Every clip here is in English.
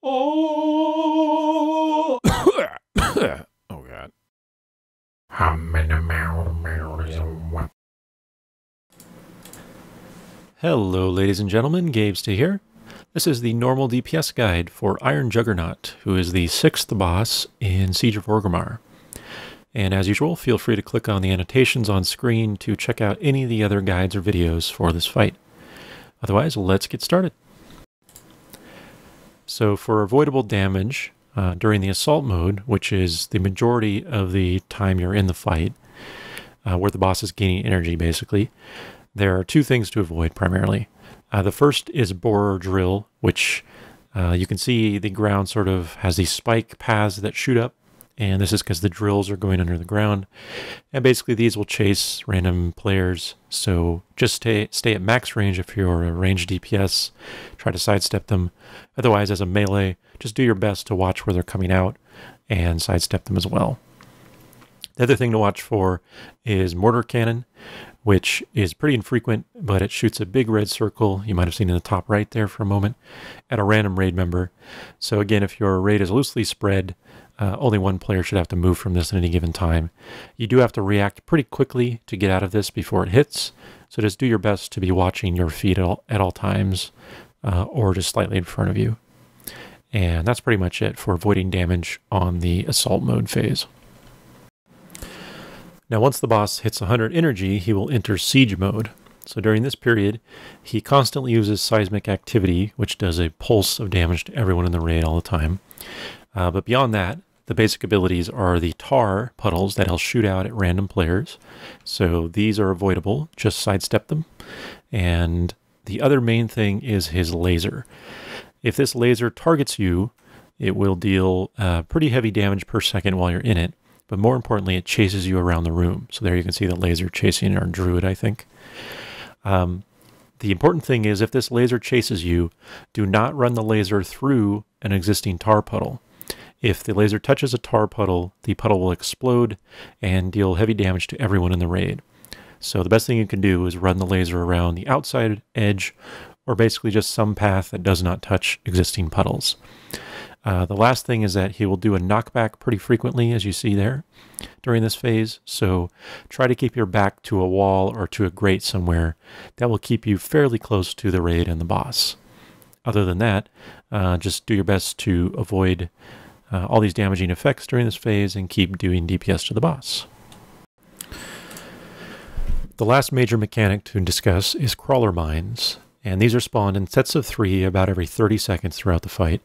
Oh, oh God. Hello, ladies and gentlemen, Gabester here. This is the normal DPS guide for Iron Juggernaut, who is the 6th boss in Siege of Orgrimmar. And as usual, feel free to click on the annotations on screen to check out any of the other guides or videos for this fight. Otherwise, let's get started. So for avoidable damage during the assault mode, which is the majority of the time you're in the fight, where the boss is gaining energy basically, there are two things to avoid primarily. The first is borer drill, which you can see the ground sort of has these spike paths that shoot up, and this is because the drills are going under the ground. And basically these will chase random players, so just stay at max range if you're a ranged DPS. Try to sidestep them. Otherwise, as a melee, just do your best to watch where they're coming out and sidestep them as well. The other thing to watch for is mortar cannon, which is pretty infrequent, but it shoots a big red circle, you might have seen in the top right there for a moment, at a random raid member. So again, if your raid is loosely spread, only one player should have to move from this at any given time. You do have to react pretty quickly to get out of this before it hits, so just do your best to be watching your feet at all times, or just slightly in front of you. And that's pretty much it for avoiding damage on the assault mode phase. Now once the boss hits 100 energy, he will enter siege mode. So during this period, he constantly uses seismic activity, which does a pulse of damage to everyone in the raid all the time. But beyond that, the basic abilities are the tar puddles that he'll shoot out at random players. So these are avoidable, just sidestep them. And the other main thing is his laser. If this laser targets you, it will deal pretty heavy damage per second while you're in it. But more importantly, it chases you around the room. So there you can see the laser chasing our druid, I think. The important thing is if this laser chases you, do not run the laser through an existing tar puddle. If the laser touches a tar puddle, the puddle will explode and deal heavy damage to everyone in the raid. So the best thing you can do is run the laser around the outside edge, or basically just some path that does not touch existing puddles. The last thing is that he will do a knockback pretty frequently, as you see there, during this phase. So try to keep your back to a wall or to a grate somewhere. That will keep you fairly close to the raid and the boss. Other than that, just do your best to avoid all these damaging effects during this phase and keep doing DPS to the boss. The last major mechanic to discuss is crawler mines, and these are spawned in sets of 3 about every 30 seconds throughout the fight.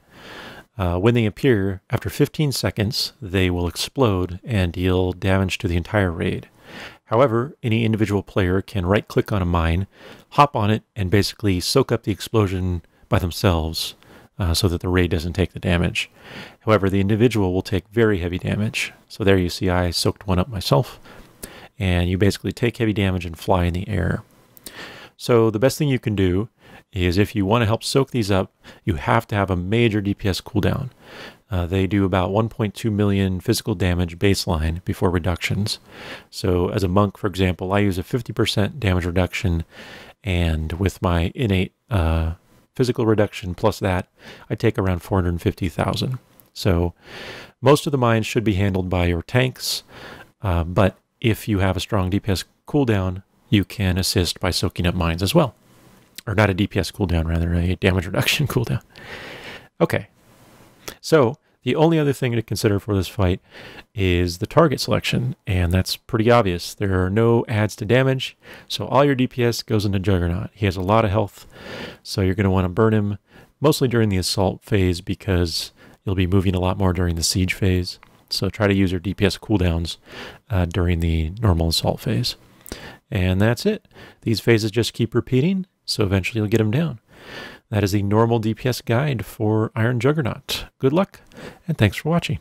When they appear, after 15 seconds, they will explode and deal damage to the entire raid. However, any individual player can right-click on a mine, hop on it, and basically soak up the explosion by themselves so that the raid doesn't take the damage. However, the individual will take very heavy damage. So there you see I soaked one up myself, and you basically take heavy damage and fly in the air. So the best thing you can do is if you want to help soak these up, you have to have a major DPS cooldown. They do about 1.2 million physical damage baseline before reductions. So as a monk, for example, I use a 50% damage reduction, and with my innate physical reduction plus that, I take around 450,000. So most of the mines should be handled by your tanks, but if you have a strong DPS cooldown, you can assist by soaking up mines as well. Or not a DPS cooldown, rather a damage reduction cooldown. Okay, so the only other thing to consider for this fight is the target selection, and that's pretty obvious. There are no adds to damage, so all your DPS goes into Juggernaut. He has a lot of health, so you're going to want to burn him mostly during the assault phase because you'll be moving a lot more during the siege phase. So try to use your DPS cooldowns during the normal assault phase. And that's it. These phases just keep repeating, so eventually you'll get them down. That is the normal DPS guide for Iron Juggernaut. Good luck, and thanks for watching.